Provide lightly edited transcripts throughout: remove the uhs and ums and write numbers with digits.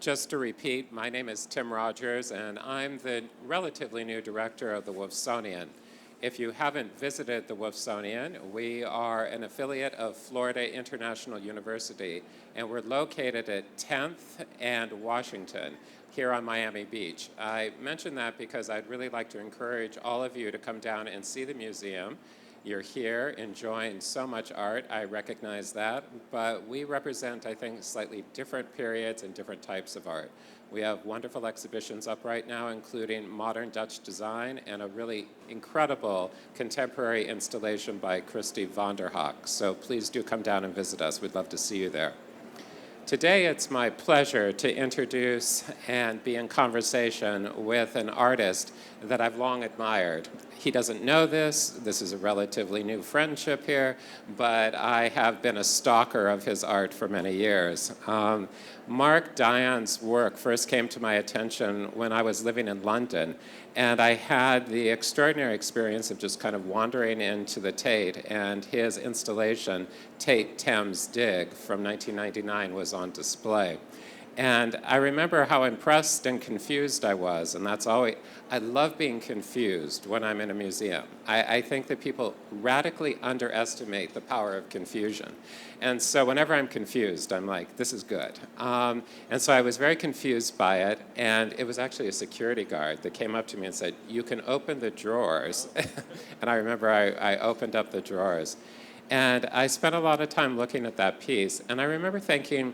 Just to repeat, my name is Tim Rodgers, and I'm the relatively new director of the Wolfsonian. If you haven't visited the Wolfsonian, we are an affiliate of Florida International University, and we're located at 10th and Washington here on Miami Beach. I mention that because I'd really like to encourage all of you to come down and see the museum. You're here enjoying so much art, I recognize that, but we represent, I think, slightly different periods and different types of art. We have wonderful exhibitions up right now, including modern Dutch design and a really incredible contemporary installation by Christy van der Haak. So please do come down and visit us. We'd love to see you there. Today, it's my pleasure to introduce and be in conversation with an artist that I've long admired. He doesn't know this. This is a relatively new friendship here, but I have been a stalker of his art for many years. Mark Dion's work first came to my attention when I was living in London, and I had the extraordinary experience of just kind of wandering into the Tate, and his installation, Tate Thames Dig, from 1999 was on display. And I remember how impressed and confused I was, and that's always, I love being confused when I'm in a museum. I think that people radically underestimate the power of confusion. And so whenever I'm confused, I'm like, this is good. And so I was very confused by it, and it was actually a security guard that came up to me and said, you can open the drawers. And I remember I opened up the drawers. And I spent a lot of time looking at that piece, and I remember thinking,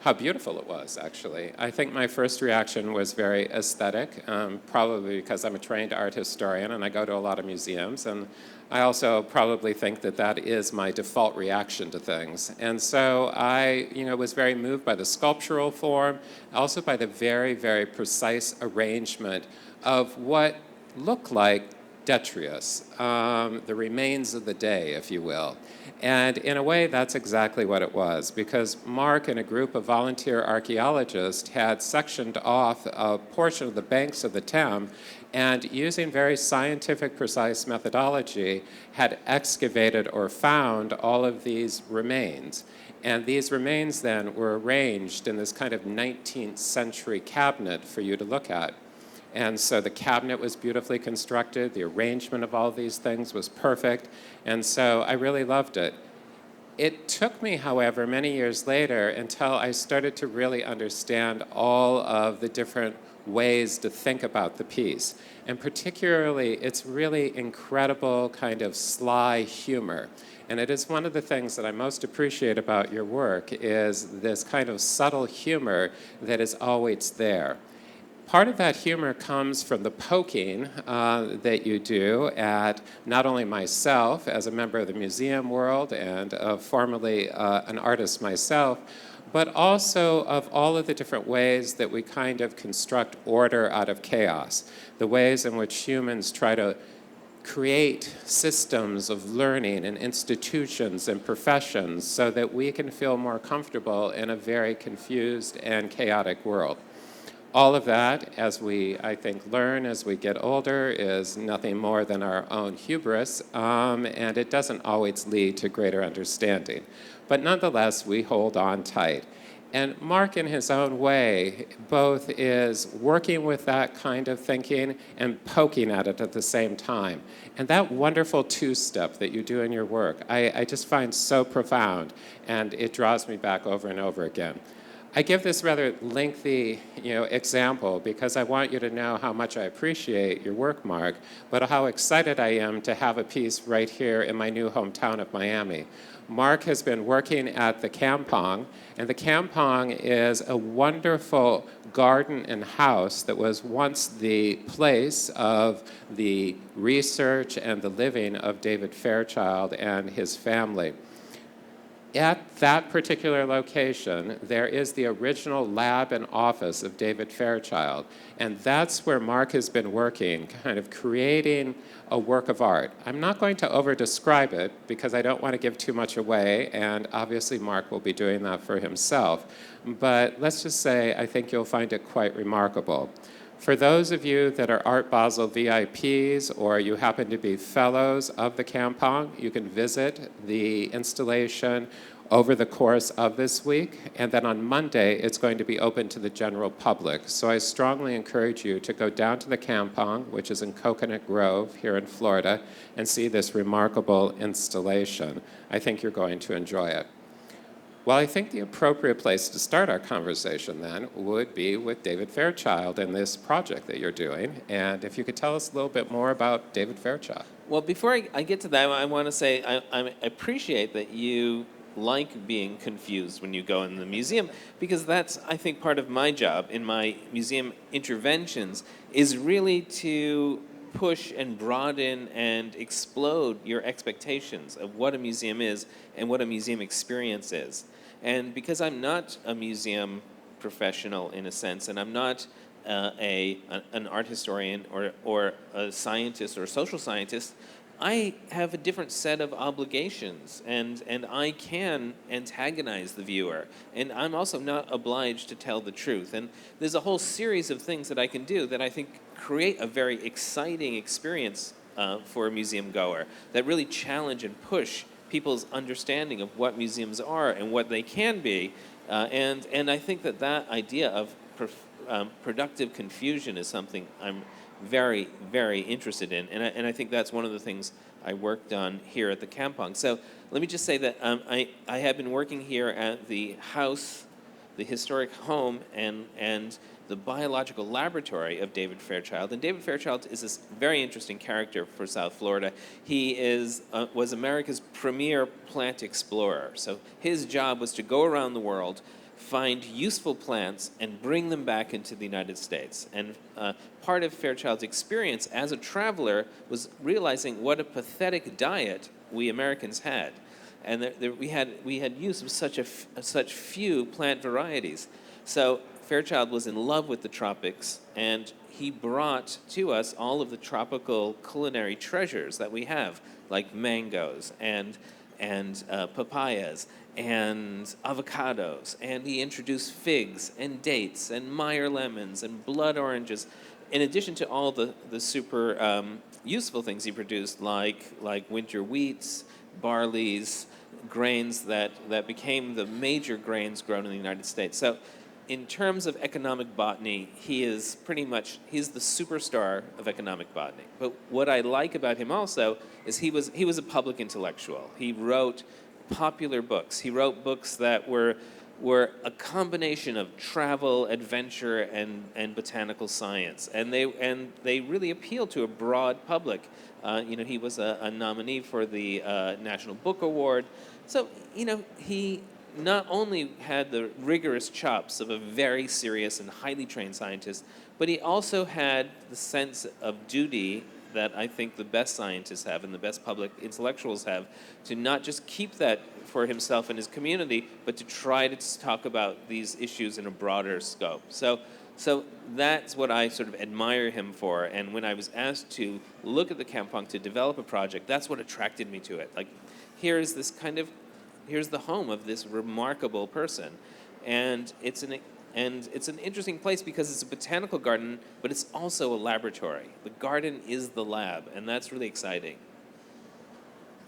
how beautiful it was, actually. I think my first reaction was very aesthetic, probably because I'm a trained art historian and I go to a lot of museums, and I also probably think that that is my default reaction to things. And so I, was very moved by the sculptural form, also by the very, very precise arrangement of what looked like detritus, the remains of the day, if you will. And in a way, that's exactly what it was, because Mark and a group of volunteer archaeologists had sectioned off a portion of the banks of the Thames and, using very scientific, precise methodology, had excavated or found all of these remains. And these remains then were arranged in this kind of 19th century cabinet for you to look at. And so the cabinet was beautifully constructed, the arrangement of all these things was perfect, and so I really loved it. It took me, however, many years later until I started to really understand all of the different ways to think about the piece. And particularly, it's really incredible kind of sly humor. And it is one of the things that I most appreciate about your work is this kind of subtle humor that is always there. Part of that humor comes from the poking that you do at not only myself as a member of the museum world and formerly an artist myself, but also of all of the different ways that we kind of construct order out of chaos, the ways in which humans try to create systems of learning and institutions and professions so that we can feel more comfortable in a very confused and chaotic world. All of that, as we, I think, learn as we get older, is nothing more than our own hubris, and it doesn't always lead to greater understanding. But nonetheless, we hold on tight. And Mark, in his own way, both is working with that kind of thinking and poking at it at the same time. And that wonderful two-step that you do in your work, I just find so profound, and it draws me back over and over again. I give this rather lengthy, example because I want you to know how much I appreciate your work, Mark, but how excited I am to have a piece right here in my new hometown of Miami. Mark has been working at the Kampong, and the Kampong is a wonderful garden and house that was once the place of the research and the living of David Fairchild and his family. At that particular location, there is the original lab and office of David Fairchild, and that's where Mark has been working, kind of creating a work of art. I'm not going to over-describe it because I don't want to give too much away, and obviously Mark will be doing that for himself, but let's just say I think you'll find it quite remarkable. For those of you that are Art Basel VIPs or you happen to be fellows of the Kampong, you can visit the installation over the course of this week. And then on Monday, it's going to be open to the general public. So I strongly encourage you to go down to the Kampong, which is in Coconut Grove here in Florida, and see this remarkable installation. I think you're going to enjoy it. Well, I think the appropriate place to start our conversation then would be with David Fairchild and this project that you're doing. And if you could tell us a little bit more about David Fairchild. Well, before I get to that, I want to say I appreciate that you like being confused when you go in the museum, because that's, I think, part of my job in my museum interventions is really to push and broaden and explode your expectations of what a museum is and what a museum experience is. And because I'm not a museum professional in a sense, and I'm not an art historian or a scientist or a social scientist, I have a different set of obligations, and I can antagonize the viewer, and I'm also not obliged to tell the truth. And there's a whole series of things that I can do that I think create a very exciting experience for a museum goer, that really challenge and push people's understanding of what museums are and what they can be. And I think that idea of productive confusion is something I'm very, very interested in. And I think that's one of the things I worked on here at the Kampong. So let me just say that I have been working here at the house, the historic home, and the biological laboratory of David Fairchild. And David Fairchild is this very interesting character for South Florida. He was America's premier plant explorer. So his job was to go around the world, find useful plants, and bring them back into the United States. And part of Fairchild's experience as a traveler was realizing what a pathetic diet we Americans had. And we had use of such few plant varieties. So Fairchild was in love with the tropics, and he brought to us all of the tropical culinary treasures that we have, like mangoes and papayas and avocados, and he introduced figs and dates and Meyer lemons and blood oranges, in addition to all the super useful things he produced, like winter wheats, barleys, grains that became the major grains grown in the United States. So in terms of economic botany, he's the superstar of economic botany. But what I like about him also is he was a public intellectual. He wrote popular books. He wrote books that were a combination of travel, adventure, and botanical science, and they really appealed to a broad public. He was a nominee for the National Book Award. So he not only had the rigorous chops of a very serious and highly trained scientist, but he also had the sense of duty that I think the best scientists have and the best public intellectuals have, to not just keep that for himself and his community, but to try to talk about these issues in a broader scope. So that's what I sort of admire him for. And when I was asked to look at the Kampong to develop a project, that's what attracted me to it. Like, here's the home of this remarkable person, and it's an interesting place because it's a botanical garden, but it's also a laboratory. The garden is the lab, and that's really exciting.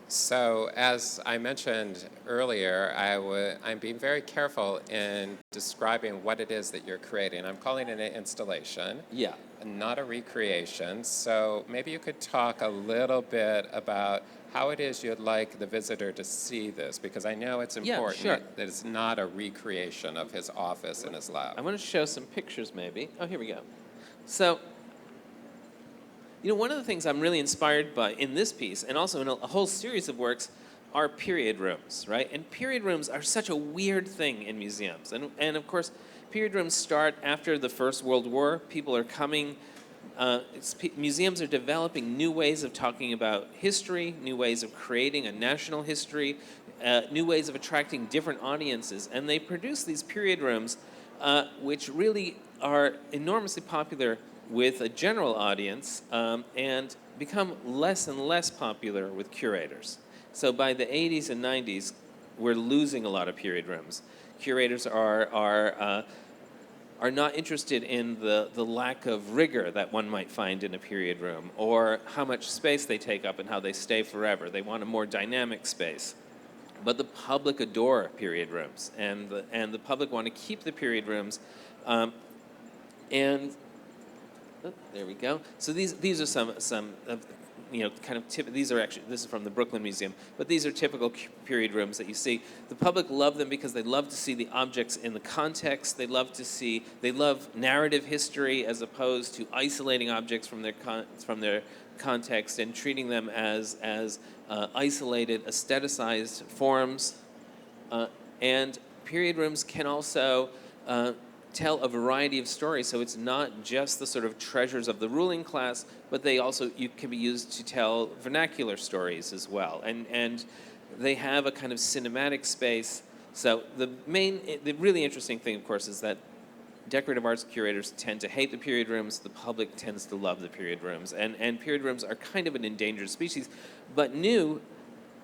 So, as I mentioned earlier, I'm being very careful in describing what it is that you're creating. I'm calling it an installation, Yeah. not a recreation. So maybe you could talk a little bit about how it is you'd like the visitor to see this, because I know it's important sure. that it's not a recreation of his office and his lab. I want to show some pictures, maybe. Oh, here we go. So, one of the things I'm really inspired by in this piece, and also in a whole series of works, are period rooms, right? And period rooms are such a weird thing in museums. And of course, period rooms start after the First World War. People are coming. Museums are developing new ways of talking about history, new ways of creating a national history, new ways of attracting different audiences. And they produce these period rooms, which really are enormously popular with a general audience, and become less and less popular with curators. So by the 80s and 90s, we're losing a lot of period rooms. Curators are not interested in the lack of rigor that one might find in a period room, or how much space they take up and how they stay forever. They want a more dynamic space. but the public adore period rooms, and the public want to keep the period rooms, and there we go. So these are some of, kind of these are actually, this is from the Brooklyn Museum, but these are typical period rooms that you see. The public love them because they love to see the objects in the context. They love narrative history as opposed to isolating objects from their context and treating them as isolated, aestheticized forms. And period rooms can also tell a variety of stories. So it's not just the sort of treasures of the ruling class, but you can be used to tell vernacular stories as well. And they have a kind of cinematic space. So the really interesting thing, of course, is that decorative arts curators tend to hate the period rooms. The public tends to love the period rooms. And period rooms are kind of an endangered species. But new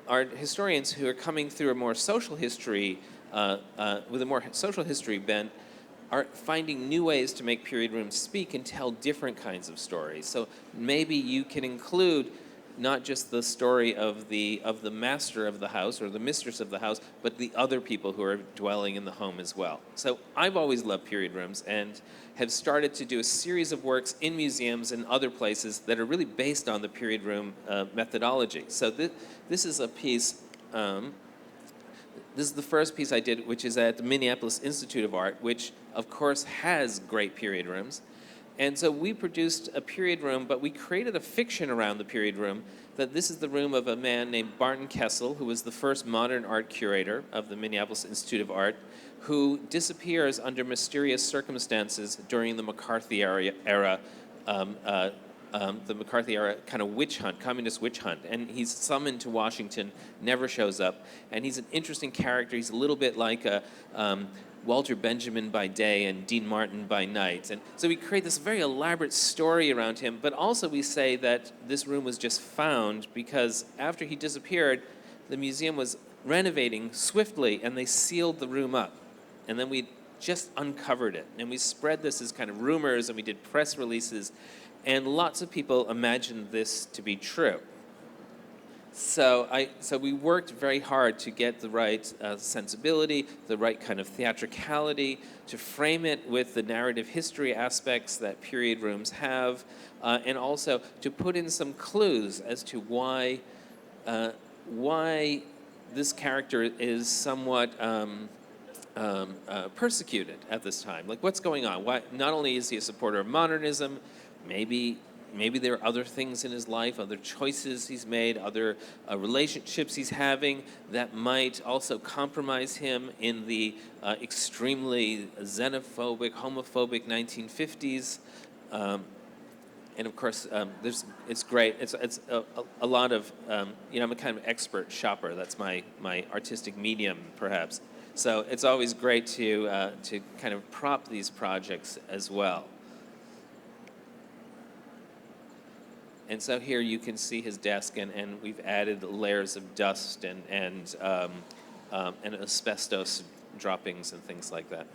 art historians who are coming through a more social history, with a more social history bent, are finding new ways to make period rooms speak and tell different kinds of stories. So maybe you can include not just the story of the master of the house or the mistress of the house, but the other people who are dwelling in the home as well. So I've always loved period rooms and have started to do a series of works in museums and other places that are really based on the period room methodology. So this is a piece. This is the first piece I did, which is at the Minneapolis Institute of Art, which, of course, has great period rooms. And so we produced a period room, but we created a fiction around the period room, that this is the room of a man named Barton Kessel, who was the first modern art curator of the Minneapolis Institute of Art, who disappears under mysterious circumstances during the McCarthy era, kind of witch hunt, communist witch hunt. And he's summoned to Washington, never shows up. And he's an interesting character. He's a little bit like Walter Benjamin by day and Dean Martin by night. And so we create this very elaborate story around him, but also we say that this room was just found because after he disappeared, the museum was renovating swiftly and they sealed the room up. And then we just uncovered it. And we spread this as kind of rumors and we did press releases. And lots of people imagined this to be true. So we worked very hard to get the right sensibility, the right kind of theatricality, to frame it with the narrative history aspects that period rooms have, and also to put in some clues as to why this character is somewhat persecuted at this time. Like, what's going on? Why, not only is he a supporter of modernism, maybe there are other things in his life, other choices he's made, other relationships he's having that might also compromise him in the extremely xenophobic, homophobic 1950s. And of course, it's great. It's a lot of, I'm a kind of expert shopper. That's my artistic medium, perhaps. So it's always great to kind of prop these projects as well. And so here you can see his desk, and we've added layers of dust and asbestos droppings and things like that.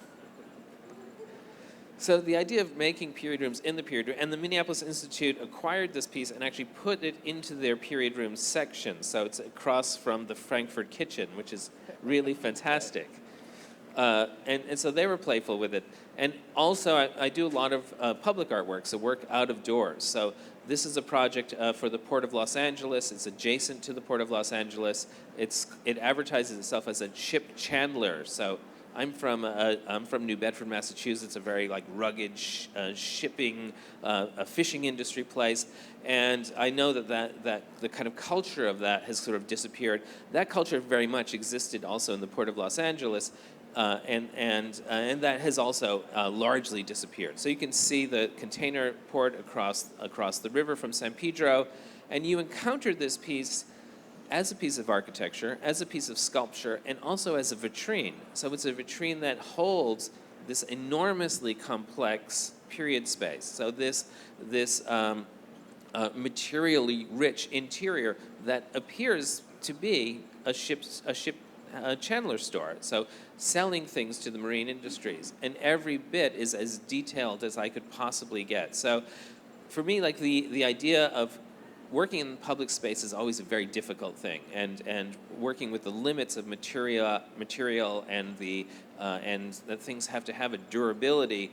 So the idea of making period rooms in the period room, and the Minneapolis Institute acquired this piece and actually put it into their period room section. So it's across from the Frankfurt Kitchen, which is really fantastic. And so they were playful with it. And also I do a lot of public artwork, so work out of doors. So this is a project for the Port of Los Angeles. It's adjacent to the Port of Los Angeles. It advertises itself as a ship chandler. So I'm from New Bedford, Massachusetts, a very rugged shipping, a fishing industry place. And I know that the kind of culture of that has sort of disappeared. That culture very much existed also in the Port of Los Angeles. And that has also largely disappeared. So you can see the container port across the river from San Pedro, and you encountered this piece as a piece of architecture, as a piece of sculpture, and also as a vitrine. So it's a vitrine that holds this enormously complex period space. So this materially rich interior that appears to be a ship chandler store, so selling things to the marine industries, and every bit is as detailed as I could possibly get. So for me, the idea of working in public space is always a very difficult thing, and working with the limits of material and that things have to have a durability.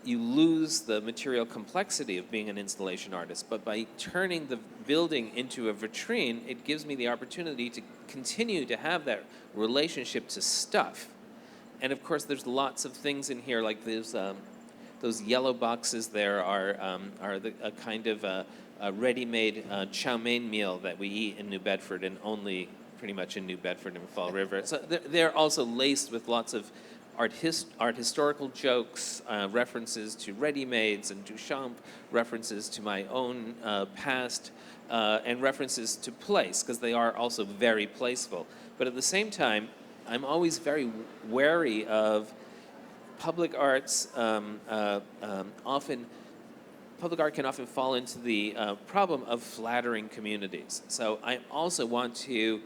You lose the material complexity of being an installation artist, but by turning the building into a vitrine, it gives me the opportunity to continue to have that relationship to stuff. And of course, there's lots of things in here, like those yellow boxes there are a kind of a ready-made chow mein meal that we eat in New Bedford, and only pretty much in New Bedford and Fall River. So they're also laced with lots of art historical jokes, references to ready-mades and Duchamp, references to my own past, and references to place, because they are also very placeful. But at the same time, I'm always very wary of public arts. Public art can often fall into the problem of flattering communities. So I also want to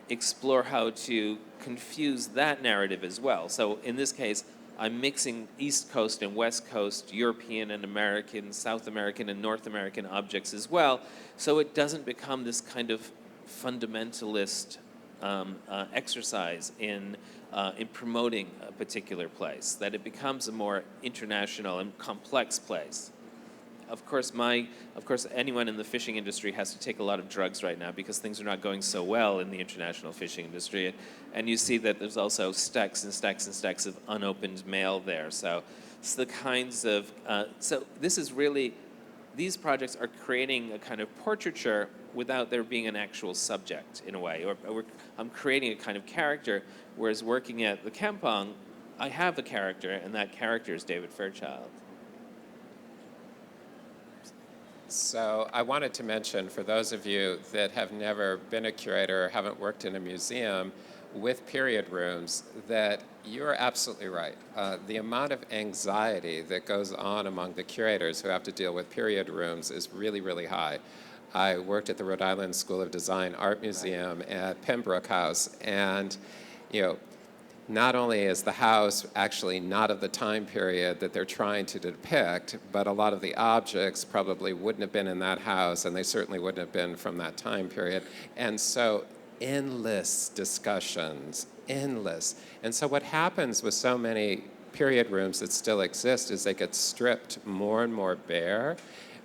explore how to confuse that narrative as well. So in this case, I'm mixing East Coast and West Coast, European and American, South American and North American objects as well, so it doesn't become this kind of fundamentalist exercise in promoting a particular place, that it becomes a more international and complex place. Of course, anyone in the fishing industry has to take a lot of drugs right now because things are not going so well in the international fishing industry. And you see that there's also stacks and stacks and stacks of unopened mail there. So it's the kinds of, so this is really, these projects are creating a kind of portraiture without there being an actual subject in a way. Or I'm creating a kind of character, whereas working at the Kampong, I have a character, and that character is David Fairchild. So I wanted to mention, for those of you that have never been a curator or haven't worked in a museum with period rooms, that you're absolutely right. The amount of anxiety that goes on among the curators who have to deal with period rooms is really, really high. I worked at the Rhode Island School of Design Art Museum at Pembroke House, and not only is the house actually not of the time period that they're trying to depict, but a lot of the objects probably wouldn't have been in that house, and they certainly wouldn't have been from that time period. And so endless discussions, endless. And so what happens with so many period rooms that still exist is they get stripped more and more bare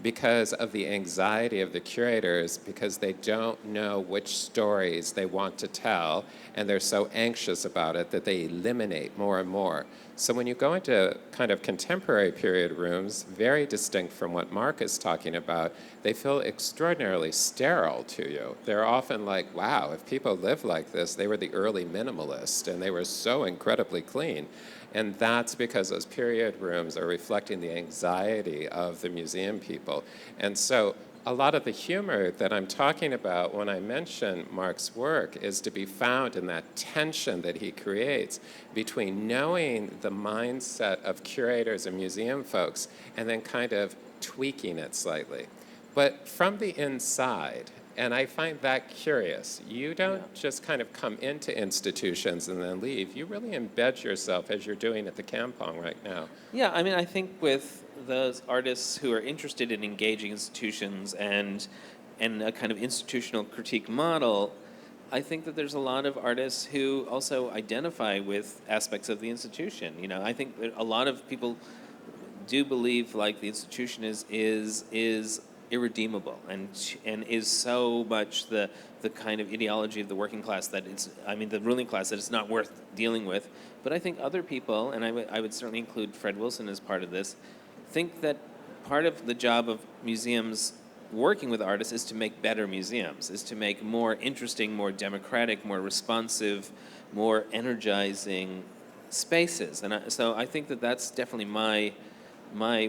because of the anxiety of the curators, because they don't know which stories they want to tell, and they're so anxious about it that they eliminate more and more. So when you go into kind of contemporary period rooms, very distinct from what Mark is talking about, they feel extraordinarily sterile to you. They're often like, wow, if people lived like this, they were the early minimalists, and they were so incredibly clean. And that's because those period rooms are reflecting the anxiety of the museum people. And so a lot of the humor that I'm talking about when I mention Mark's work is to be found in that tension that he creates between knowing the mindset of curators and museum folks and then kind of tweaking it slightly. But from the inside, and I find that curious. You don't just kind of come into institutions and then leave. You really embed yourself, as you're doing at the Kampong right now. Yeah, I mean, I think with those artists who are interested in engaging institutions and a kind of institutional critique model, I think that there's a lot of artists who also identify with aspects of the institution. I think that a lot of people do believe like the institution is irredeemable and is so much the kind of ideology of the working class that the ruling class, that it's not worth dealing with. But I think other people, and I would certainly include Fred Wilson as part of this, think that part of the job of museums working with artists is to make better museums, is to make more interesting, more democratic, more responsive, more energizing spaces. And so I think that that's definitely my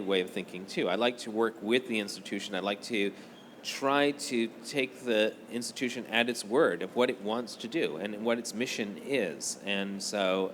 way of thinking too. I like to work with the institution. I like to try to take the institution at its word of what it wants to do and what its mission is. And so,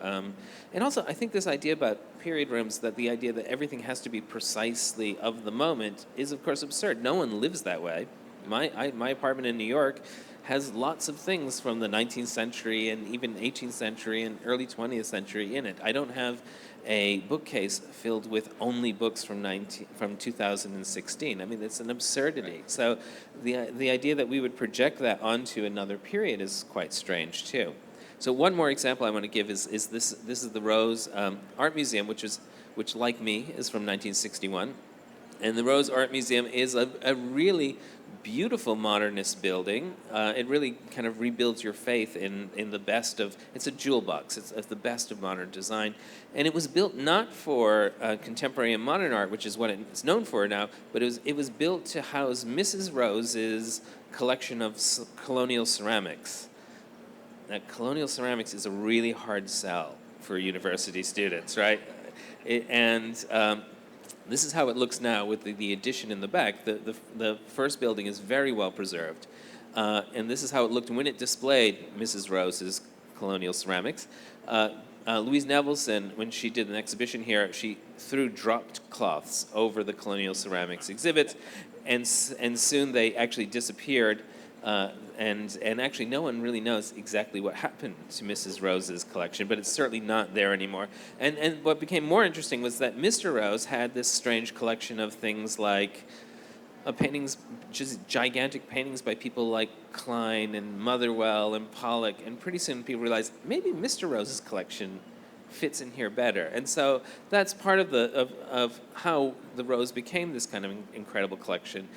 and also I think this idea about period rooms, that the idea that everything has to be precisely of the moment, is of course absurd. No one lives that way. My apartment in New York has lots of things from the 19th century and even 18th century and early 20th century in it. I don't have a bookcase filled with only books from 2016. I mean, it's an absurdity. Right. So the idea that we would project that onto another period is quite strange too. So one more example I want to give is this. This is the Rose Art Museum, which like me is from 1961, and the Rose Art Museum is a really beautiful modernist building. It really kind of rebuilds your faith in the best of, it's a jewel box, it's the best of modern design. And it was built not for contemporary and modern art, which is what it's known for now, but it was built to house Mrs. Rose's collection of colonial ceramics. Now, colonial ceramics is a really hard sell for university students, right? This is how it looks now with the addition in the back. The first building is very well preserved. And this is how it looked when it displayed Mrs. Rose's colonial ceramics. Louise Nevelson, when she did an exhibition here, she threw dropped cloths over the colonial ceramics exhibits, and soon they actually disappeared. And actually, no one really knows exactly what happened to Mrs. Rose's collection, but it's certainly not there anymore. And what became more interesting was that Mr. Rose had this strange collection of things like paintings, just gigantic paintings by people like Klein and Motherwell and Pollock, and pretty soon people realized maybe Mr. Rose's collection fits in here better. And so that's part of how the Rose became this kind of incredible collection.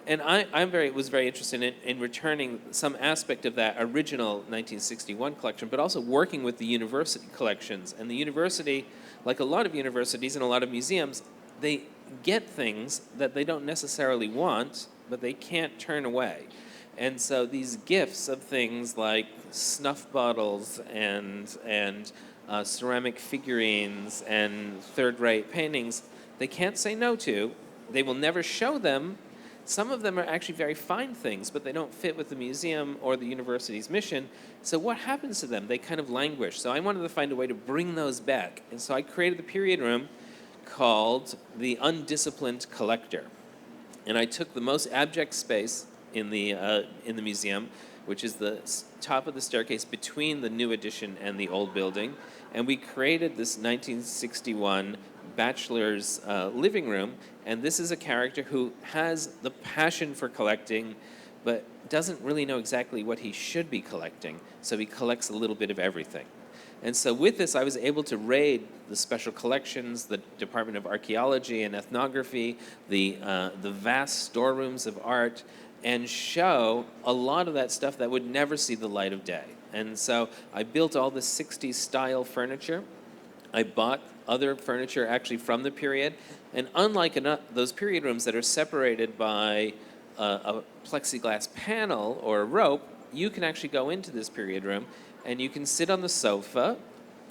And I was very interested in returning some aspect of that original 1961 collection, but also working with the university collections. And the university, like a lot of universities and a lot of museums, they get things that they don't necessarily want, but they can't turn away. And so these gifts of things like snuff bottles and ceramic figurines and third-rate paintings, they can't say no to. They will never show them. Some of them are actually very fine things, but they don't fit with the museum or the university's mission. So what happens to them? They kind of languish. So I wanted to find a way to bring those back. And so I created the period room called the Undisciplined Collector. And I took the most abject space in the museum, which is the top of the staircase between the new addition and the old building. And we created this 1961 bachelor's living room, and this is a character who has the passion for collecting, but doesn't really know exactly what he should be collecting, so he collects a little bit of everything. And so with this, I was able to raid the special collections, the Department of Archaeology and Ethnography, the vast storerooms of art, and show a lot of that stuff that would never see the light of day. And so I built all the 60s style furniture. I bought other furniture actually from the period, and unlike those period rooms that are separated by a plexiglass panel or a rope, you can actually go into this period room and you can sit on the sofa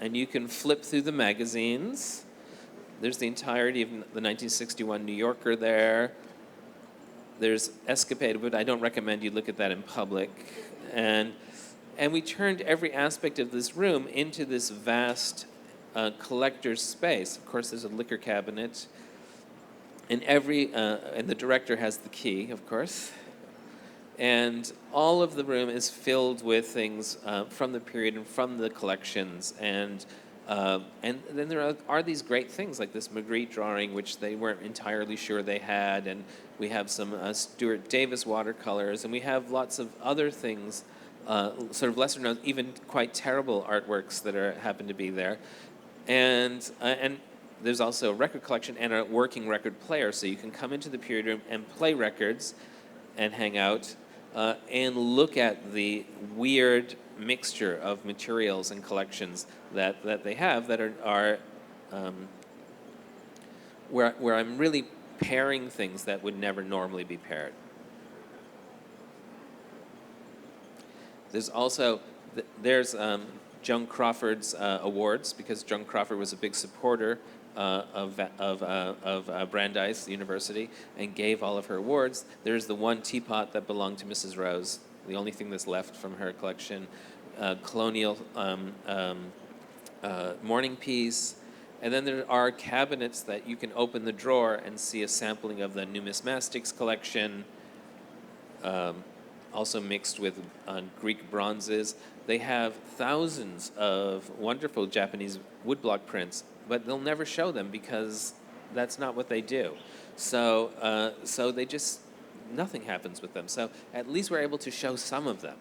and you can flip through the magazines. There's the entirety of the 1961 New Yorker there. There's Escapade, but I don't recommend you look at that in public. And we turned every aspect of this room into this vast collector's space. Of course, there's a liquor cabinet, and and the director has the key, of course. And all of the room is filled with things from the period and from the collections. And then there are these great things like this Magritte drawing, which they weren't entirely sure they had. And we have some Stuart Davis watercolors, and we have lots of other things, sort of lesser known, even quite terrible artworks that happen to be there. And there's also a record collection and a working record player, so you can come into the period room and play records and hang out and look at the weird mixture of materials and collections that they have that are where I'm really pairing things that would never normally be paired. There's also Joan Crawford's awards, because Joan Crawford was a big supporter of Brandeis University and gave all of her awards. There's the one teapot that belonged to Mrs. Rose, the only thing that's left from her collection, colonial mourning piece. And then there are cabinets that you can open the drawer and see a sampling of the numismatics collection. also mixed with Greek bronzes. They have thousands of wonderful Japanese woodblock prints, but they'll never show them because that's not what they do. So they just, nothing happens with them. So at least we're able to show some of them.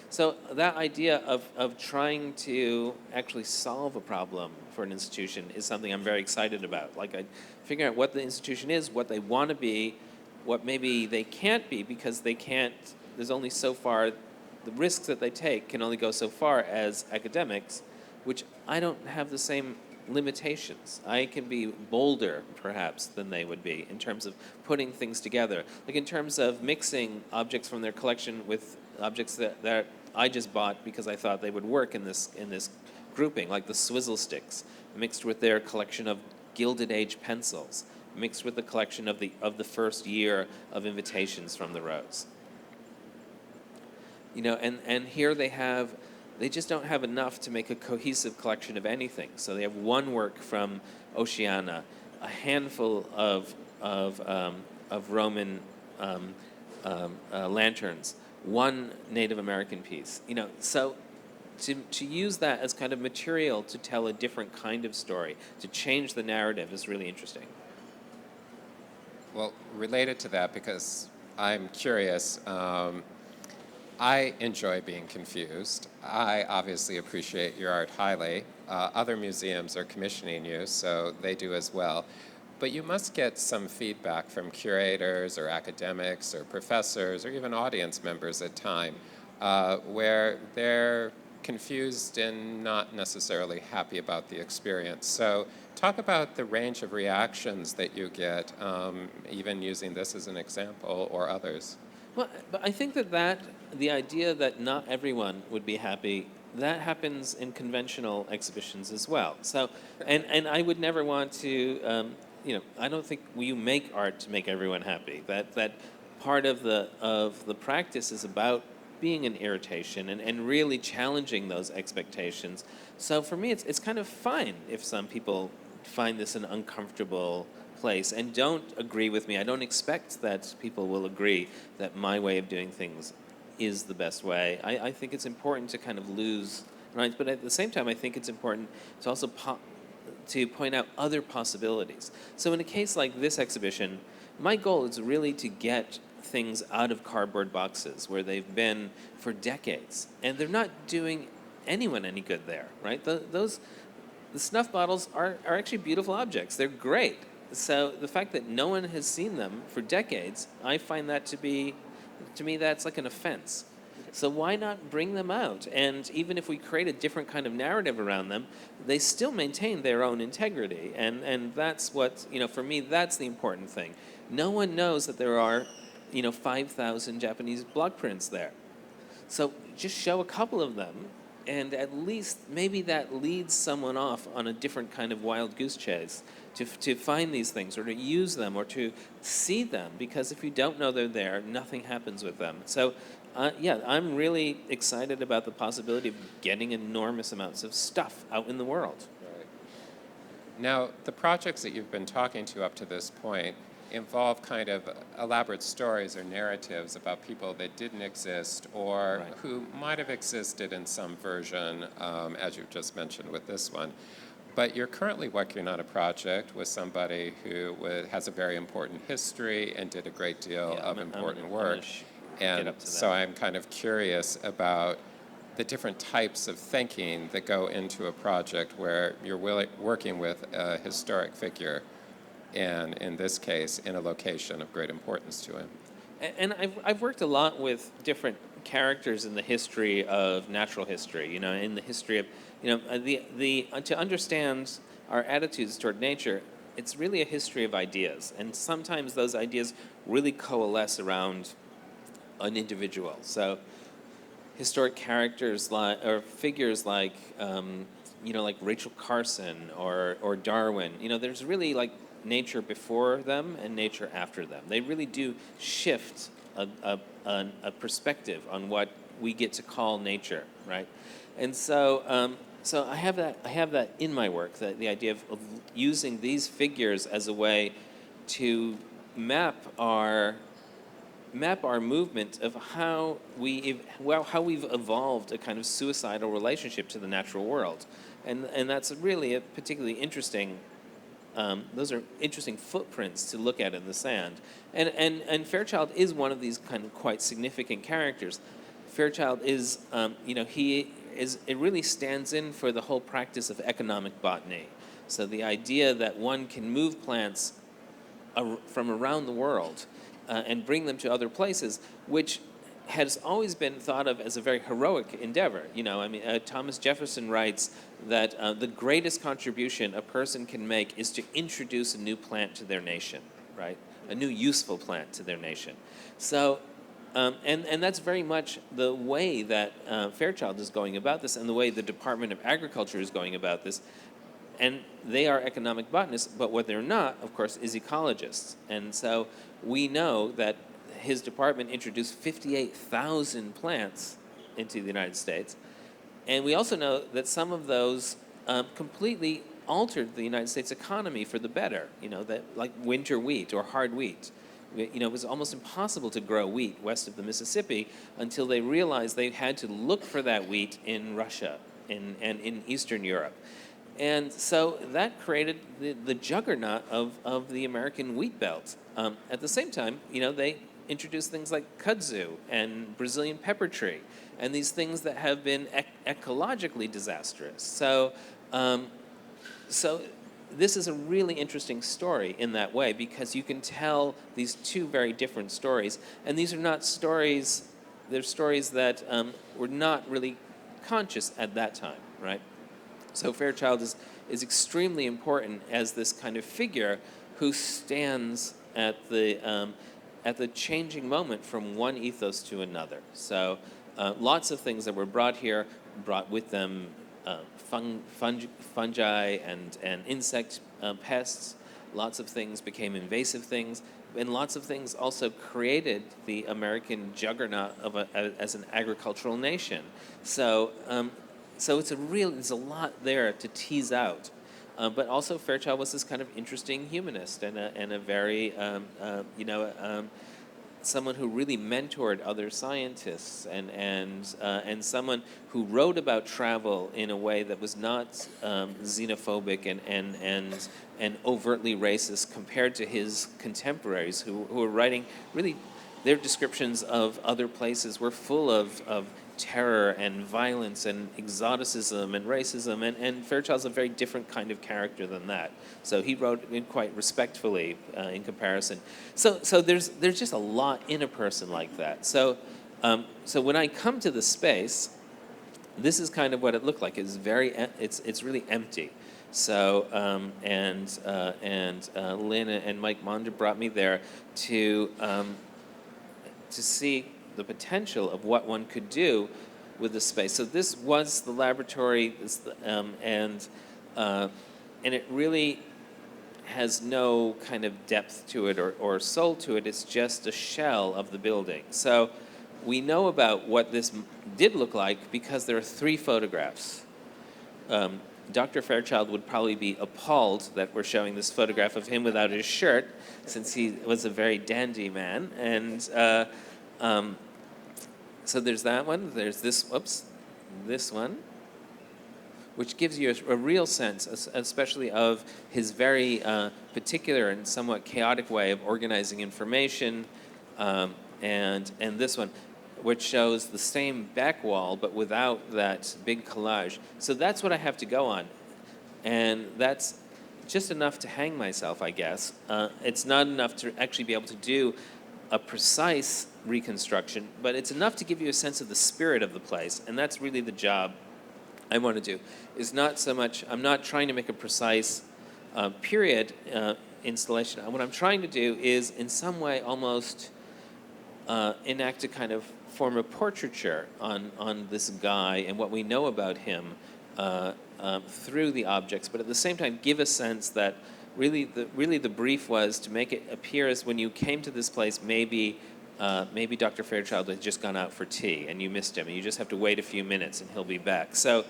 So that idea of trying to actually solve a problem for an institution is something I'm very excited about. Like, I figure out what the institution is, what they want to be, what maybe they can't be because they can't, there's only so far, the risks that they take can only go so far as academics, which I don't have the same limitations. I can be bolder, perhaps, than they would be in terms of putting things together. Like in terms of mixing objects from their collection with objects that I just bought because I thought they would work in this grouping, like the swizzle sticks, mixed with their collection of Gilded Age pencils, mixed with the collection of the first year of invitations from the Rose. You know, and here they just don't have enough to make a cohesive collection of anything. So they have one work from Oceania, a handful of Roman lanterns, one Native American piece. You know, so to use that as kind of material to tell a different kind of story, to change the narrative is really interesting. Well, related to that, because I'm curious, I enjoy being confused. I obviously appreciate your art highly. Other museums are commissioning you, so they do as well. But you must get some feedback from curators or academics or professors or even audience members at times where they're confused and not necessarily happy about the experience. So talk about the range of reactions that you get, even using this as an example or others. Well, but I think that the idea that not everyone would be happy, that happens in conventional exhibitions as well. So, and I would never want to, I don't think you make art to make everyone happy. That part of the practice is about being an irritation and really challenging those expectations. So for me, it's kind of fine if some people find this an uncomfortable place and don't agree with me. I don't expect that people will agree that my way of doing things is the best way. I think it's important to kind of lose lines, but at the same time, I think it's important to also to point out other possibilities. So in a case like this exhibition, my goal is really to get things out of cardboard boxes where they've been for decades, and they're not doing anyone any good there, right? The snuff bottles are actually beautiful objects. They're great. So the fact that no one has seen them for decades, I find that to me, that's like an offense. So why not bring them out? And even if we create a different kind of narrative around them, they still maintain their own integrity. And that's what, for me, that's the important thing. No one knows that there are, 5,000 Japanese block prints there. So just show a couple of them, and at least maybe that leads someone off on a different kind of wild goose chase to find these things or to use them or to see them, because if you don't know they're there, nothing happens with them. So I'm really excited about the possibility of getting enormous amounts of stuff out in the world. Right. Now, the projects that you've been talking to up to this point involve kind of elaborate stories or narratives about people that didn't exist or Right. who might have existed in some version, as you've just mentioned with this one. But you're currently working on a project with somebody who has a very important history and did a great deal of important work. And so I'm kind of curious about the different types of thinking that go into a project where you're working with a historic figure, and in this case, in a location of great importance to him. And I've worked a lot with different characters in the history of natural history, in the history of, to understand our attitudes toward nature, it's really a history of ideas. And sometimes those ideas really coalesce around an individual. So historic characters or figures like Rachel Carson or Darwin, there's really like nature before them and nature after them. They really do shift a perspective on what we get to call nature, right? And so so I have that in my work, the idea of using these figures as a way to map our map our movement of how we've evolved a kind of suicidal relationship to the natural world, and that's really a particularly interesting. Those are interesting footprints to look at in the sand, and Fairchild is one of these kind of quite significant characters. Fairchild is, it really stands in for the whole practice of economic botany. So the idea that one can move plants from around the world and bring them to other places, which has always been thought of as a very heroic endeavor. Thomas Jefferson writes that the greatest contribution a person can make is to introduce a new plant to their nation, right? A new useful plant to their nation. So, and that's very much the way that Fairchild is going about this, and the way the Department of Agriculture is going about this. And they are economic botanists, but what they're not, of course, is ecologists. And so we know that his department introduced 58,000 plants into the United States. And we also know that some of those completely altered the United States economy for the better, that like winter wheat or hard wheat. It was almost impossible to grow wheat west of the Mississippi until they realized they had to look for that wheat in Russia and in Eastern Europe. And so that created the juggernaut of the American wheat belt. At the same time, they introduced things like kudzu and Brazilian pepper tree, and these things that have been ecologically disastrous. So this is a really interesting story in that way, because you can tell these two very different stories, and these are not stories, they're stories that were not really conscious at that time, right? So Fairchild is extremely important as this kind of figure who stands at the changing moment from one ethos to another. So lots of things that were brought here brought with them fungi and insect pests. Lots of things became invasive things, and lots of things also created the American juggernaut as an agricultural nation. So there's a lot there to tease out. But also Fairchild was this kind of interesting humanist and a very, someone who really mentored other scientists and someone who wrote about travel in a way that was not xenophobic and overtly racist compared to his contemporaries who were writing really, their descriptions of other places were full of terror and violence and exoticism and racism, and Fairchild's a very different kind of character than that. So he wrote it quite respectfully in comparison. So there's just a lot in a person like that. So when I come to the space, this is kind of what it looked like. It's really empty. So Lynn and Mike Monder brought me there to see the potential of what one could do with the space. So this was the laboratory, and it really has no kind of depth to it or soul to it. It's just a shell of the building. So we know about what this did look like because there are 3 photographs. Dr. Fairchild would probably be appalled that we're showing this photograph of him without his shirt, since he was a very dandy man. And so there's that one. There's this one, which gives you a real sense, especially of his very particular and somewhat chaotic way of organizing information. And this one, which shows the same back wall, but without that big collage. So that's what I have to go on. And that's just enough to hang myself, I guess. It's not enough to actually be able to do a precise reconstruction, but it's enough to give you a sense of the spirit of the place, and that's really the job I want to do. Is not so much, I'm not trying to make a precise period installation. What I'm trying to do is in some way almost enact a kind of form of portraiture on this guy and what we know about him through the objects, but at the same time give a sense that really the brief was to make it appear as when you came to this place, maybe Dr. Fairchild had just gone out for tea and you missed him, and you just have to wait a few minutes and he'll be back. So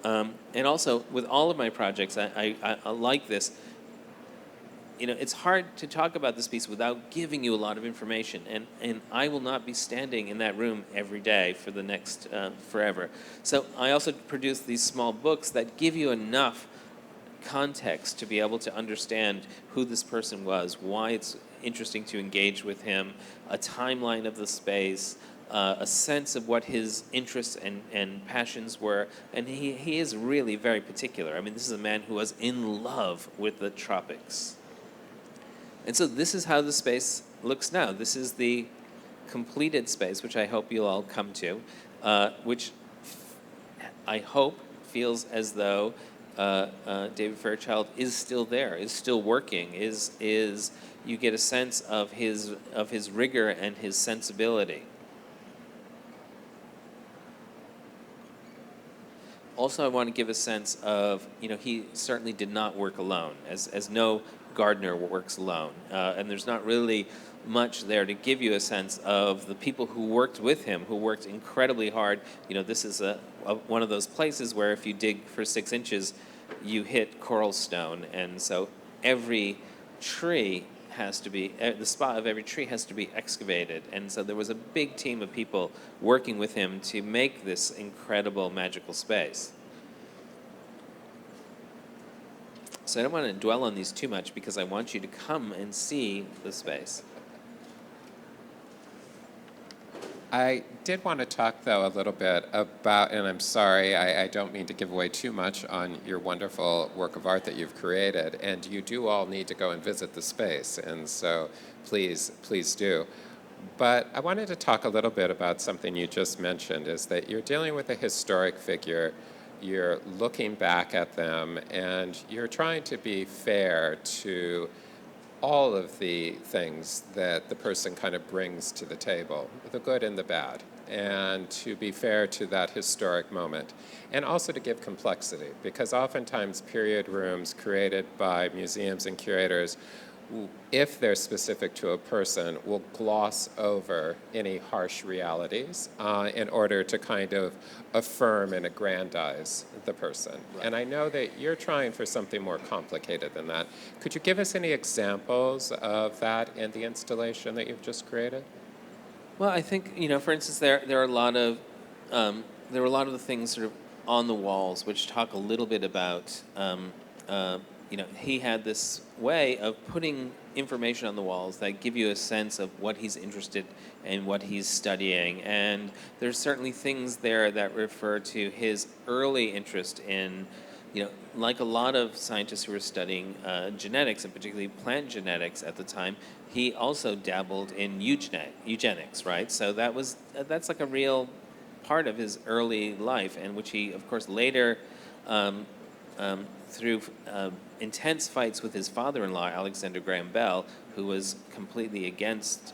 and also with all of my projects, I like this. it's hard to talk about this piece without giving you a lot of information, and I will not be standing in that room every day for the next forever. So I also produce these small books that give you enough context to be able to understand who this person was, why it's interesting to engage with him, a timeline of the space, a sense of what his interests and passions were. And he is really very particular. I mean, this is a man who was in love with the tropics. And so this is how the space looks now. This is the completed space, which I hope you'll all come to, which I hope feels as though David Fairchild is still there, is still working, is you get a sense of his rigor and his sensibility. Also, I want to give a sense of, he certainly did not work alone, as no gardener works alone. And there's not really much there to give you a sense of the people who worked with him, who worked incredibly hard. This is one of those places where if you dig for 6 inches, you hit coral stone. And so every tree has to be, the spot of every tree has to be excavated. And so there was a big team of people working with him to make this incredible magical space. So I don't want to dwell on these too much because I want you to come and see the space. I did want to talk, though, a little bit about, and I'm sorry, I don't mean to give away too much on your wonderful work of art that you've created, and you do all need to go and visit the space, and so please do. But I wanted to talk a little bit about something you just mentioned, is that you're dealing with a historic figure, you're looking back at them, and you're trying to be fair to all of the things that the person kind of brings to the table, the good and the bad, and to be fair to that historic moment. And also to give complexity, because oftentimes period rooms created by museums and curators, if they're specific to a person, will gloss over any harsh realities in order to kind of affirm and aggrandize the person. Right. And I know that you're trying for something more complicated than that. Could you give us any examples of that in the installation that you've just created? Well, I think, for instance, there are a lot of the things sort of on the walls which talk a little bit about he had this way of putting information on the walls that give you a sense of what he's interested in, what he's studying. And there's certainly things there that refer to his early interest in, like a lot of scientists who were studying genetics, and particularly plant genetics at the time, he also dabbled in eugenics, right? So that's like a real part of his early life, and which he, of course, later, through intense fights with his father-in-law, Alexander Graham Bell, who was completely against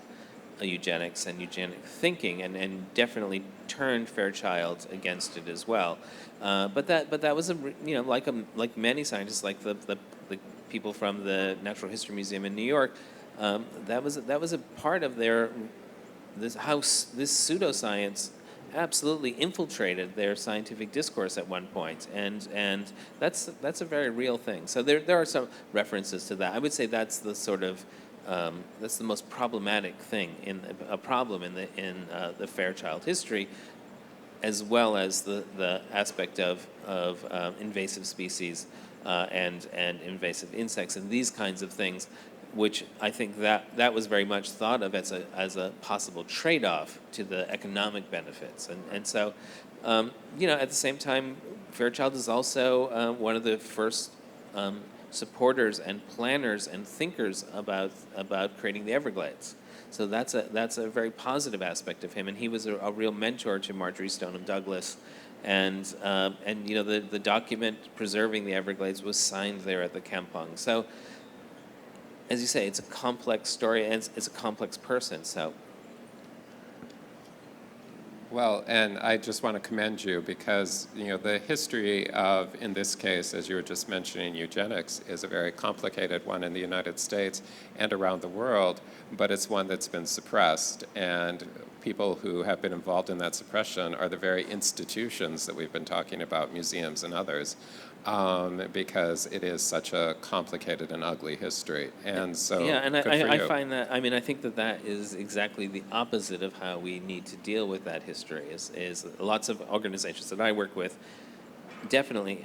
eugenics and eugenic thinking, and definitely turned Fairchild against it as well. But that was like many scientists, like the people from the Natural History Museum in New York, that was a part of this pseudoscience absolutely infiltrated their scientific discourse at one point, and that's a very real thing. So there are some references to that. I would say that's the sort of that's the most problematic thing in the Fairchild history, as well as the aspect of invasive species and invasive insects and these kinds of things, which I think that was very much thought of as a possible trade-off to the economic benefits. And so, at the same time, Fairchild is also one of the first supporters and planners and thinkers about creating the Everglades. So that's a very positive aspect of him, and he was a real mentor to Marjorie Stoneham Douglas. And the document preserving the Everglades was signed there at the Kampong. So, as you say, it's a complex story, and it's a complex person, so. Well, and I just want to commend you because, the history of, in this case, as you were just mentioning, eugenics is a very complicated one in the United States and around the world, but it's one that's been suppressed. And people who have been involved in that suppression are the very institutions that we've been talking about, museums and others, because it is such a complicated and ugly history. And so, yeah, and good for I you. find that, I mean, I think that that is exactly the opposite of how we need to deal with that history, is lots of organizations that I work with definitely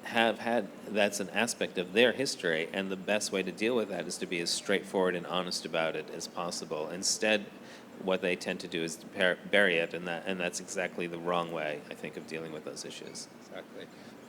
have had, that's an aspect of their history, and the best way to deal with that is to be as straightforward and honest about it as possible. Instead, what they tend to do is to bury it, and that's exactly the wrong way, I think, of dealing with those issues. Exactly.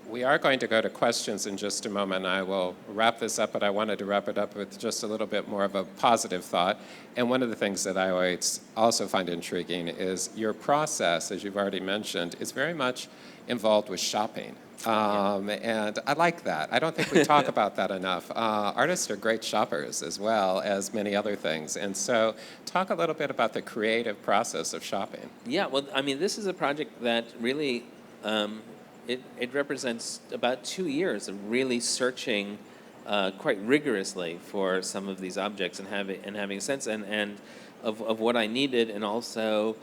We are going to go to questions in just a moment. I will wrap this up, but I wanted to wrap it up with just a little bit more of a positive thought. And one of the things that I always also find intriguing is your process, as you've already mentioned, is very much involved with shopping. And I like that. I don't think we talk about that enough. Artists are great shoppers as well as many other things. And so talk a little bit about the creative process of shopping. Yeah, well, I mean, this is a project that really, it represents about 2 years of really searching quite rigorously for some of these objects and having a sense and of what I needed, and also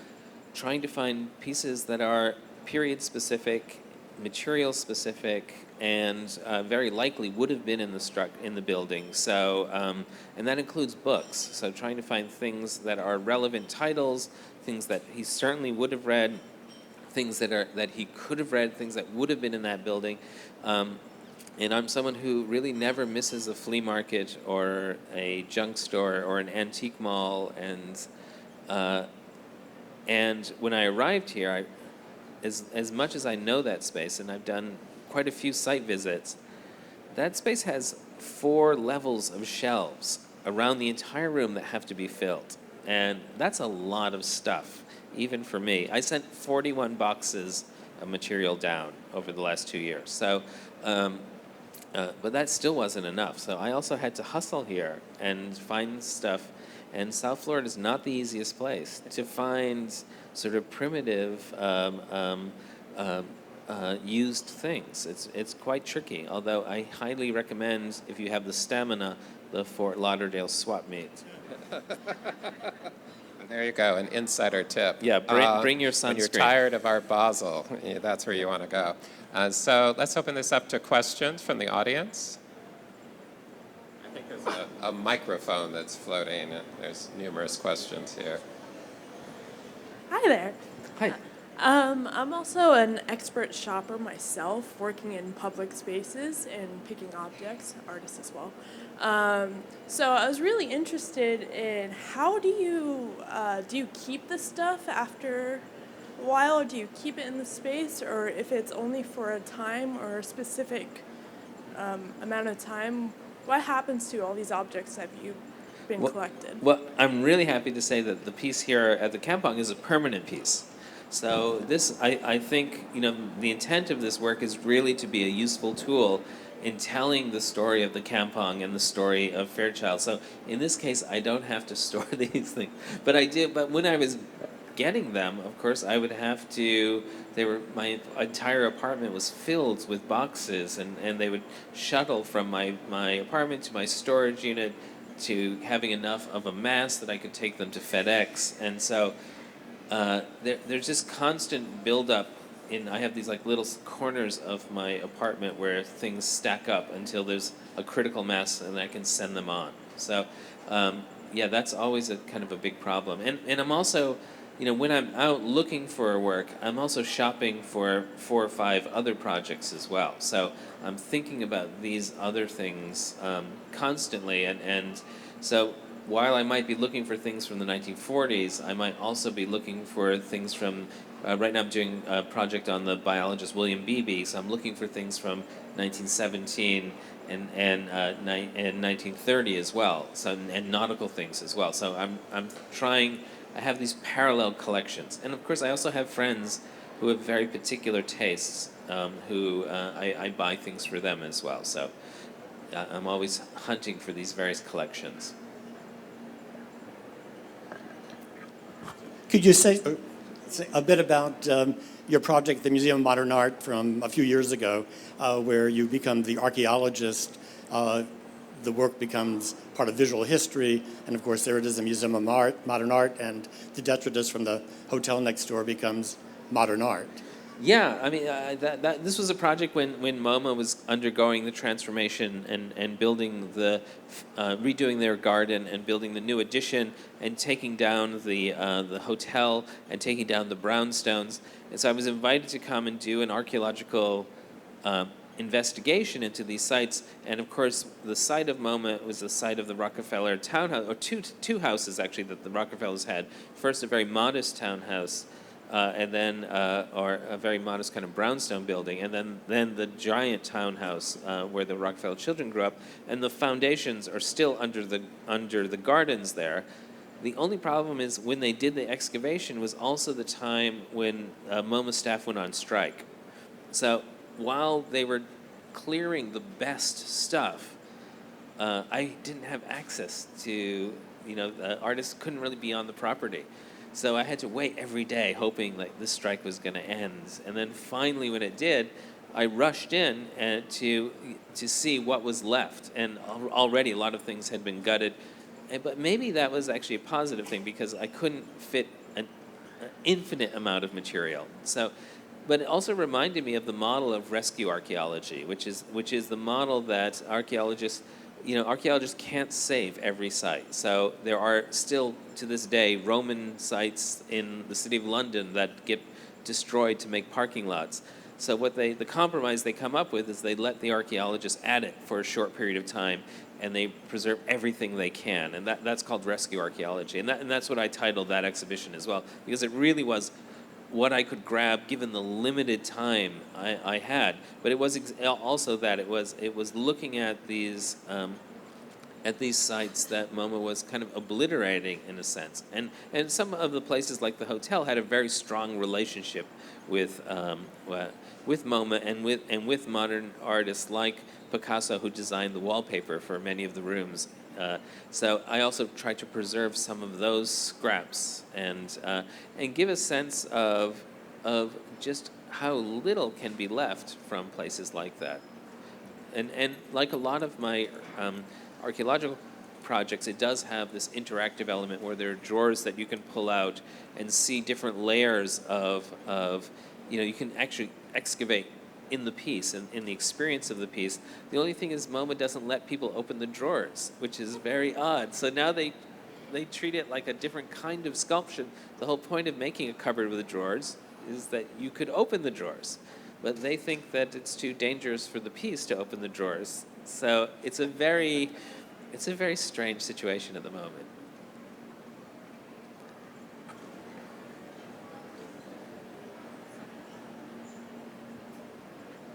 trying to find pieces that are period specific, material specific, and very likely would have been in the building. So, and that includes books. So trying to find things that are relevant titles, things that he certainly would have read, things that he could have read, things that would have been in that building. And I'm someone who really never misses a flea market or a junk store or an antique mall. And when I arrived here, as much as I know that space, and I've done quite a few site visits, that space has 4 levels of shelves around the entire room that have to be filled. And that's a lot of stuff, even for me. I sent 41 boxes of material down over the last 2 years. So, but that still wasn't enough. So I also had to hustle here and find stuff. And South Florida is not the easiest place to find sort of primitive used things. It's quite tricky, although I highly recommend, if you have the stamina, the Fort Lauderdale swap meet. There you go, an insider tip. Yeah, bring your sunscreen. When you're tired of Art Basel, that's where you want to go. So let's open this up to questions from the audience. I think there's a microphone that's floating. There's numerous questions here. Hi there. Hi. I'm also an expert shopper myself, working in public spaces and picking objects, artist as well. So I was really interested in how do you keep the stuff after a while, or do you keep it in the space, or if it's only for a time or a specific amount of time, what happens to all these objects that you've been collected? Well, I'm really happy to say that the piece here at the Kampong is a permanent piece. So this, I think, the intent of this work is really to be a useful tool in telling the story of the Kampong and the story of Fairchild. So in this case, I don't have to store these things, but I did. But when I was getting them, of course, I would have to. My entire apartment was filled with boxes, and they would shuttle from my apartment to my storage unit to having enough of a mass that I could take them to FedEx, and so. There's just constant buildup. I have these like little corners of my apartment where things stack up until there's a critical mass and I can send them on. So, yeah, that's always a kind of a big problem. And I'm also, when I'm out looking for work, I'm also shopping for 4 or 5 other projects as well. So I'm thinking about these other things constantly, and so. While I might be looking for things from the 1940s, I might also be looking for things from, right now I'm doing a project on the biologist William Beebe, so I'm looking for things from 1917 and 1930 as well, so, and nautical things as well. So I'm trying, I have these parallel collections. And of course I also have friends who have very particular tastes, who I buy things for them as well. So I'm always hunting for these various collections. Could you say a bit about your project, the Museum of Modern Art, from a few years ago, where you become the archaeologist the work becomes part of visual history. And of course, there it is, the Museum of Modern Art, and the detritus from the hotel next door becomes modern art. Yeah, I mean, this was a project when MoMA was undergoing the transformation and building redoing their garden and building the new addition and taking down the hotel and taking down the brownstones. And so I was invited to come and do an archaeological investigation into these sites. And of course, the site of MoMA was the site of the Rockefeller townhouse, or two houses actually that the Rockefellers had. First, a very modest townhouse. And then, or a very modest kind of brownstone building, and then the giant townhouse where the Rockefeller children grew up, and the foundations are still under the gardens there. The only problem is when they did the excavation was also the time when MoMA staff went on strike. So while they were clearing the best stuff, I didn't have access to, the artists couldn't really be on the property. So I had to wait every day hoping like this strike was going to end. And then finally when it did, I rushed in to see what was left. And already a lot of things had been gutted. But maybe that was actually a positive thing because I couldn't fit an infinite amount of material. But it also reminded me of the model of rescue archaeology, which is the model that archaeologists can't save every site. So there are still, to this day, Roman sites in the city of London that get destroyed to make parking lots. So the compromise they come up with is they let the archaeologists at it for a short period of time, and they preserve everything they can. And that's called rescue archaeology. And that's what I titled that exhibition as well, because it really was what I could grab given the limited time I had. But it was also that it was looking at these sites that MoMA was kind of obliterating in a sense. And some of the places like the hotel had a very strong relationship with MoMA and with modern artists like Picasso, who designed the wallpaper for many of the rooms. So I also tried to preserve some of those scraps and give a sense of just how little can be left from places like that. And like a lot of my archaeological projects, it does have this interactive element where there are drawers that you can pull out and see different layers of you can actually excavate in the piece and in the experience of the piece. The only thing is MoMA doesn't let people open the drawers, which is very odd. So now they treat it like a different kind of sculpture. The whole point of making a cupboard with drawers is that you could open the drawers, but they think that it's too dangerous for the piece to open the drawers. So it's a very strange situation at the moment.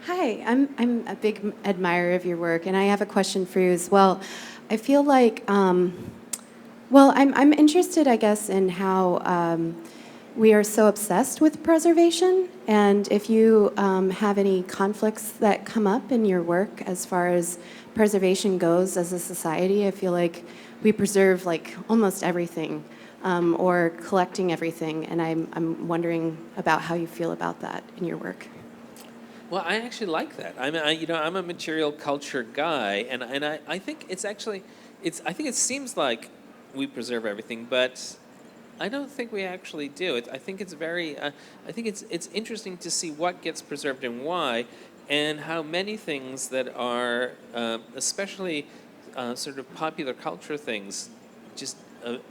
Hi, I'm a big admirer of your work, and I have a question for you as well. I feel like, I'm interested, I guess, in how we are so obsessed with preservation, and if you have any conflicts that come up in your work as far as preservation goes as a society. I feel like we preserve like almost everything, or collecting everything, and I'm wondering about how you feel about that in your work. Well, I actually like that. I'm a material culture guy, and I think it's actually, I think it seems like we preserve everything, but I don't think we actually do. I think it's it's interesting to see what gets preserved and why, and how many things that are, especially sort of popular culture things, just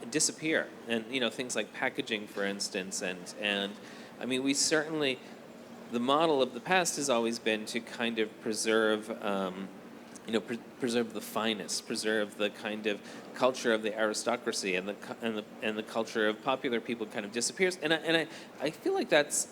disappear. And things like packaging, for instance, and I mean, we certainly. The model of the past has always been to kind of preserve, preserve the finest, preserve the kind of culture of the aristocracy, and the culture of popular people kind of disappears. And I feel like that's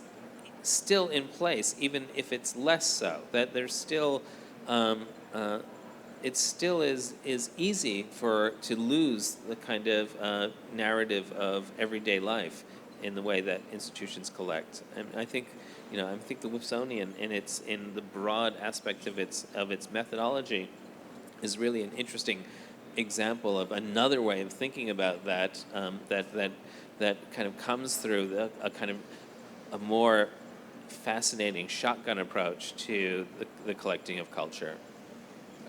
still in place, even if it's less so. That there's still, it still is easy to lose the kind of narrative of everyday life in the way that institutions collect. And I think. I think the Wolfsonian, in the broad aspect of its methodology, is really an interesting example of another way of thinking about that. That kind of comes through a more fascinating shotgun approach to the collecting of culture.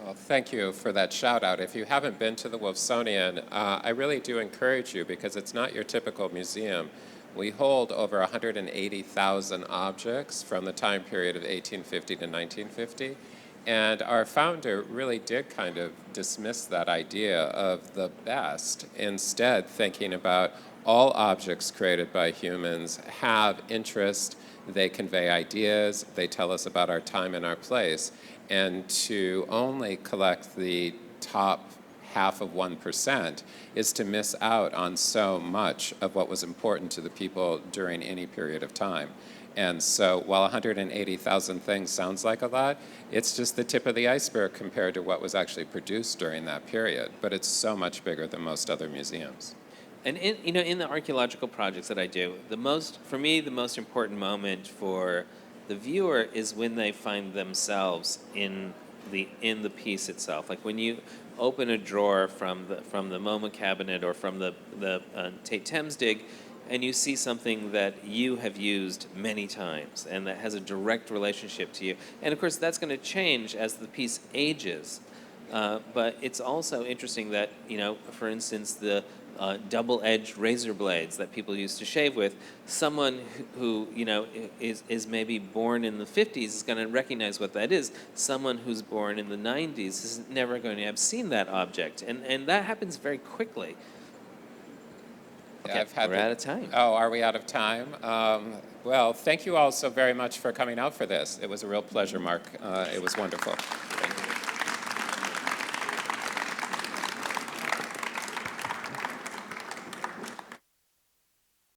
Well, thank you for that shout out. If you haven't been to the Wolfsonian, I really do encourage you because it's not your typical museum. We hold over 180,000 objects from the time period of 1850 to 1950. And our founder really did kind of dismiss that idea of the best, instead thinking about all objects created by humans have interest, they convey ideas, they tell us about our time and our place. And to only collect the top half of 1% is to miss out on so much of what was important to the people during any period of time. And so while 180,000 things sounds like a lot, it's just the tip of the iceberg compared to what was actually produced during that period. But it's so much bigger than most other museums. And in the archaeological projects that I do, for me, the most important moment for the viewer is when they find themselves in the piece itself. Like when you open a drawer from the MoMA cabinet or from the Tate Thames dig, and you see something that you have used many times and that has a direct relationship to you. And of course, that's going to change as the piece ages. But it's also interesting that, for instance, the double-edged razor blades that people used to shave with, someone who is maybe born in the 50s is going to recognize what that is. Someone who's born in the 90s is never going to have seen that object. And that happens very quickly. Okay, we're out of time. Oh, are we out of time? Well, thank you all so very much for coming out for this. It was a real pleasure, Mark. It was wonderful.